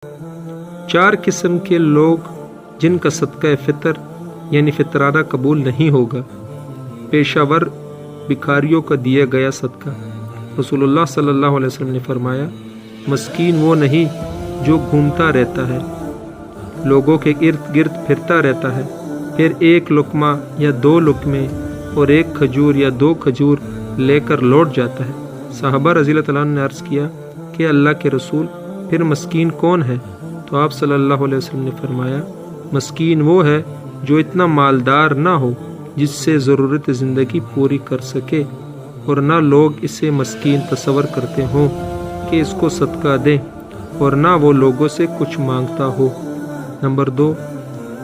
4 قسم کے لوگ جن کا صدقہ فطر یعنی فطرانہ قبول نہیں ہوگا۔ پیشہ ور بھکاریوں کا دیا گیا صدقہ۔ رسول اللہ صلی اللہ علیہ وسلم نے فرمایا، مسکین وہ نہیں جو گھومتا رہتا ہے، لوگوں کے ارد گرد پھرتا رہتا ہے، پھر 1 لقمہ یا 2 لقمے اور 1 کھجور یا 2 کھجور لے کر لوٹ جاتا ہے۔ صحابہ رضی اللہ تعالیٰ عنہ نے عرض کیا کہ اللہ کے رسول، پھر مسکین کون ہے؟ تو آپ صلی اللہ علیہ وسلم نے فرمایا، مسکین وہ ہے جو اتنا مالدار نہ ہو جس سے ضرورت زندگی پوری کر سکے، اور نہ لوگ اسے مسکین تصور کرتے ہوں کہ اس کو صدقہ دیں، اور نہ وہ لوگوں سے کچھ مانگتا ہو۔ نمبر 2،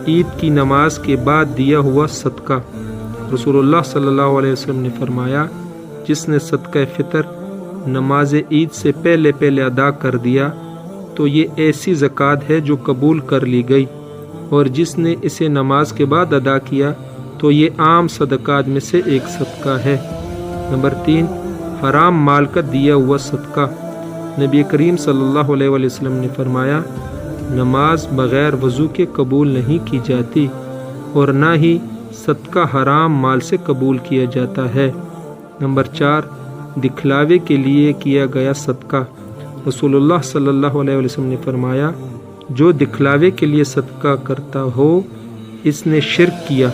عید کی نماز کے بعد دیا ہوا صدقہ۔ رسول اللہ صلی اللہ علیہ وسلم نے فرمایا، جس نے صدقہ فطر نماز عید سے پہلے ادا کر دیا تو یہ ایسی زکوٰۃ ہے جو قبول کر لی گئی، اور جس نے اسے نماز کے بعد ادا کیا تو یہ عام صدقات میں سے ایک صدقہ ہے۔ نمبر 3، حرام مال کا دیا ہوا صدقہ۔ نبی کریم صلی اللہ علیہ وسلم نے فرمایا، نماز بغیر وضو کے قبول نہیں کی جاتی، اور نہ ہی صدقہ حرام مال سے قبول کیا جاتا ہے۔ نمبر 4، دکھلاوے کے لیے کیا گیا صدقہ۔ رسول اللہ صلی اللہ علیہ وسلم نے فرمایا، جو دکھلاوے کے لیے صدقہ کرتا ہو اس نے شرک کیا۔